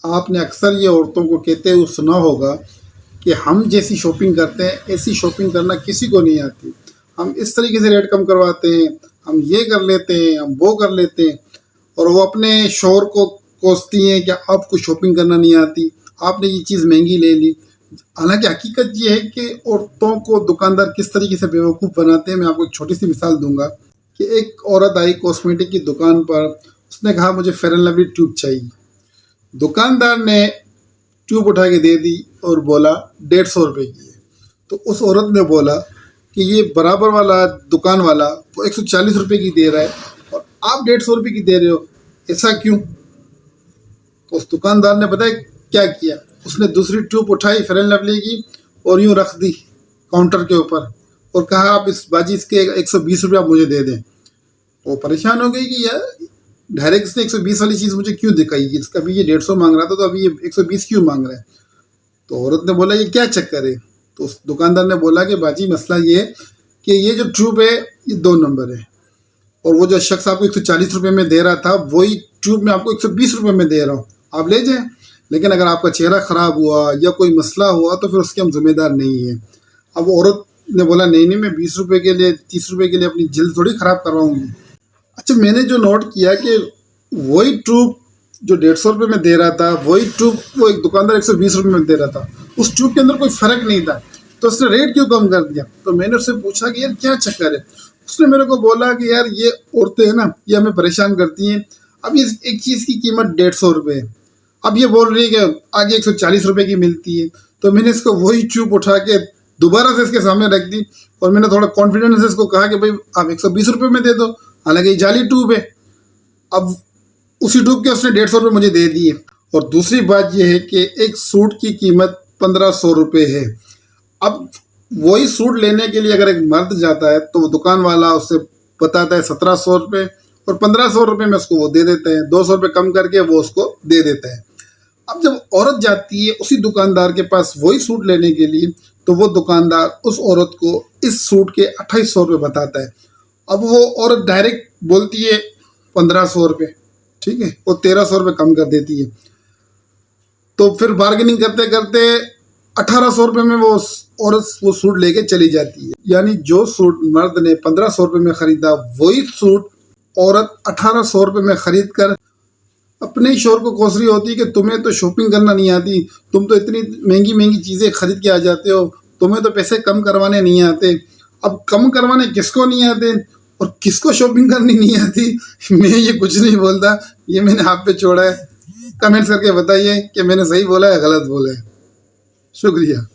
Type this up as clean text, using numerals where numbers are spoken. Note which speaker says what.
Speaker 1: आपने अक्सर ये औरतों को कहते हुए सुना होगा कि हम जैसी शॉपिंग करते हैं ऐसी शॉपिंग करना किसी को नहीं आती। हम इस तरीके से रेट कम करवाते हैं, हम ये कर लेते हैं, हम वो कर लेते हैं, और वो अपने शौहर को कोसती हैं कि आपको शॉपिंग करना नहीं आती, आपने ये चीज़ महंगी ले ली। हालांकि हकीकत ये है कि औरतों को दुकानदार किस तरीके से बेवकूफ़ बनाते हैं। मैं आपको एक छोटी सी मिसाल दूंगा कि एक औरत आई कॉस्मेटिक की दुकान पर, उसने कहा मुझे फेयर एंड लवली ट्यूब चाहिए। दुकानदार ने ट्यूब उठा के दे दी और बोला 150 रुपये की है। तो उस औरत ने बोला कि ये बराबर वाला दुकान वाला वो 140 रुपये की दे रहा है और आप 150 रुपये की दे रहे हो, ऐसा क्यों? तो उस दुकानदार ने पता है क्या किया, उसने दूसरी ट्यूब उठाई फेयर एंड लवली की और यूँ रख दी काउंटर के ऊपर और कहा आप इस बाजी इसके 120 रुपये आप मुझे दे दें। वो परेशान हो गई कि यार डायरेक्ट इसने 120 वाली चीज़ मुझे क्यों दिखाई, इसका अभी ये 150 मांग रहा था तो अभी ये 120 क्यों मांग रहा है? तो औरत ने बोला ये क्या चक्कर है? तो उस दुकानदार ने बोला कि बाजी मसला ये है कि ये जो ट्यूब है ये 2 नंबर है और वो जो शख्स आपको 140 रुपये में दे रहा था वही ट्यूब मैं आपको 120 रुपये में दे रहा हूँ, आप ले जाएं। लेकिन अगर आपका चेहरा ख़राब हुआ या कोई मसला हुआ तो फिर उसके हम जिम्मेदार नहीं हैं। अब औरत ने बोला नहीं मैं 20 रुपये के लिए 30 रुपये के लिए अपनी जल्द थोड़ी ख़राब करवाऊँगी। अच्छा, मैंने जो नोट किया कि वही ट्यूब जो 150 रुपये में दे रहा था वही ट्यूब वो एक दुकानदार 120 रुपये में दे रहा था, उस ट्यूब के अंदर कोई फ़र्क नहीं था, तो उसने रेट क्यों कम कर दिया? तो मैंने उससे पूछा कि यार क्या चक्कर है? उसने मेरे को बोला कि यार ये औरतें हैं ना, ये हमें परेशान करती हैं। अब इस एक चीज़ की कीमत 150 रुपये है, अब ये बोल रही है कि आगे 140 रुपये की मिलती है। तो मैंने इसको वही ट्यूब उठा के दोबारा से इसके सामने रख दी और मैंने थोड़ा कॉन्फिडेंस से इसको कहा कि भाई आप 120 रुपये में दे दो, हालांकि ये जाली ट्यूब है। अब उसी ट्यूब के उसने 150 रुपये मुझे दे दिए। और दूसरी बात यह है कि एक सूट की कीमत 1500 रुपये है। अब वही सूट लेने के लिए अगर एक मर्द जाता है तो वो दुकान वाला उससे बताता है 1700 रुपये और 1500 रुपये में उसको वो दे देते हैं, 200 रुपये कम करके वो उसको दे देता है। अब जब औरत जाती है उसी दुकानदार के पास वही सूट लेने के लिए तो वो दुकानदार उस औरत को इस सूट के 2800 रुपये बताता है। अब वो औरत डायरेक्ट बोलती है 1500 रुपये, ठीक है, वो 1300 रुपये कम कर देती है। तो फिर बार्गेनिंग करते करते 1800 रुपये में वो औरत वो सूट लेके चली जाती है। यानी जो सूट मर्द ने 1500 रुपये में ख़रीदा वही सूट औरत 1800 रुपये में ख़रीद कर अपने ही शोहर को कोस रही होती है कि तुम्हें तो शॉपिंग करना नहीं आती, तुम तो इतनी महंगी महंगी चीज़ें खरीद के आ जाते हो, तुम्हें तो पैसे कम करवाने नहीं आते। अब कम करवाने किसको नहीं आते और किसको शॉपिंग करनी नहीं आती? मैं ये कुछ नहीं बोलता, ये मैंने आप पे छोड़ा है। कमेंट्स करके बताइए कि मैंने सही बोला है गलत बोला है। शुक्रिया।